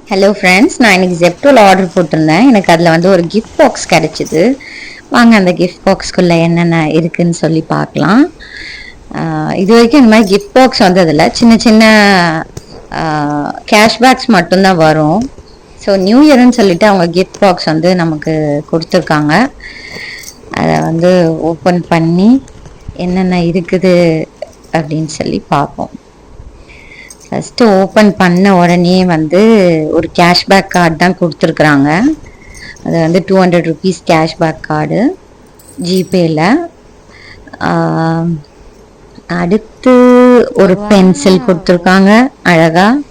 Hello friends, நான் இன்னைக்கு ஜெப்டோவில் order போட்டிருந்தேன். எனக்கு அதில் வந்து ஒரு கிஃப்ட் பாக்ஸ் கிடச்சிது. வாங்க அந்த கிஃப்ட் பாக்ஸ்குள்ளே என்னென்ன இருக்குதுன்னு சொல்லி பார்க்கலாம். இது வரைக்கும் இந்த மாதிரி கிஃப்ட் பாக்ஸ் வந்ததில்லை. சின்ன சின்ன கேஷ்பேக்ஸ் மட்டும்தான் வரும். ஸோ நியூ இயர்னு சொல்லிட்டு அவங்க கிஃப்ட் பாக்ஸ் வந்து நமக்கு கொடுத்துருக்காங்க. அதை வந்து ஓப்பன் பண்ணி என்னென்ன இருக்குது அப்படின்னு சொல்லி பார்ப்போம். ஃபஸ்ட்டு ஓப்பன் பண்ண உடனே வந்து ஒரு கேஷ்பேக் கார்டு தான் கொடுத்துருக்குறாங்க. அது வந்து 200 ருபீஸ் கேஷ்பேக் கார்டு ஜிபேயில். அடுத்து ஒரு பென்சில் கொடுத்துருக்காங்க அழகாக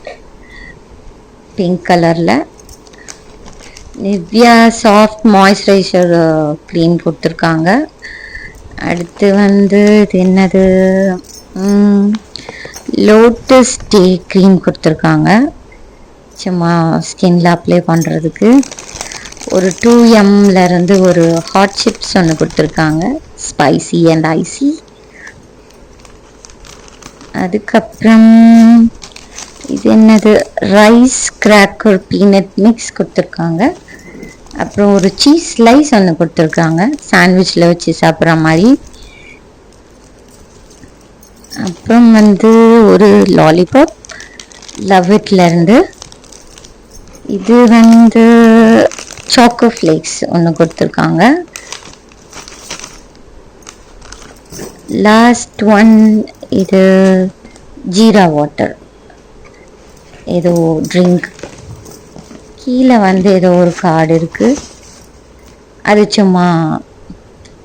பிங்க் கலரில். நிவ்யா சாஃப்ட் மாய்ஸ்சரைசர் க்ரீம் கொடுத்துருக்காங்க. அடுத்து வந்து இது என்னது, லோட்டஸ் டே க்ரீம் கொடுத்துருக்காங்க, சும்மா ஸ்கின்ல அப்ளை பண்ணுறதுக்கு. ஒரு 2M இருந்து ஒரு ஹாட் சிப்ஸ் ஒன்று கொடுத்துருக்காங்க, ஸ்பைசி அண்ட் ஐசி. அதுக்கப்புறம் இது என்னது, ரைஸ் கிராக்கர் பீனட் மிக்ஸ் கொடுத்துருக்காங்க. அப்புறம் ஒரு சீஸ் ஸ்லைஸ் ஒன்று கொடுத்துருக்காங்க, சாண்ட்விச்சில் வச்சு சாப்பிட்ற மாதிரி. அப்புறம் வந்து ஒரு லாலிபாப் லவ் இட்லேருந்து. இது வந்து சாக்கோ ஃப்ளேக்ஸ் ஒன்று கொடுத்துருக்காங்க. லாஸ்ட் ஒன் இது ஜீரா வாட்டர், ஏதோ ட்ரிங்க். கீழே வந்து ஏதோ ஒரு கார்டு இருக்குது, அது சும்மா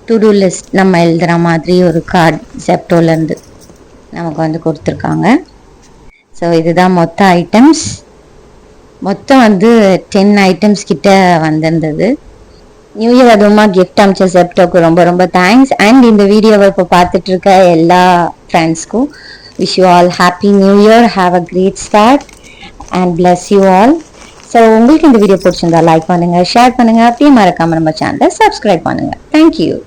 டு டூ லிஸ்ட் நம்ம எழுதுகிற மாதிரி ஒரு கார்டு ஜெப்டோலேருந்து நமக்கு வந்து கொடுத்துருக்காங்க. ஸோ இதுதான் மொத்த ஐட்டம்ஸ். மொத்தம் வந்து 10 ஐட்டம்ஸ் கிட்ட வந்திருந்தது. நியூ இயர் அதுவுமா கிஃப்ட் அமிச்ச ஜெப்டோக்கு ரொம்ப ரொம்ப தேங்க்ஸ். அண்ட் இந்த வீடியோவை இப்போ பார்த்துட்டு இருக்க எல்லா ஃப்ரெண்ட்ஸ்க்கும் wish you all happy new year, have a great start and bless you all. So உங்களுக்கு இந்த வீடியோ பிடிச்சிருந்தா லைக் பண்ணுங்கள், ஷேர் பண்ணுங்கள், அப்படியே மறக்காமல் நம்ம சேனலை சப்ஸ்கிரைப் பண்ணுங்கள். தேங்க்யூ.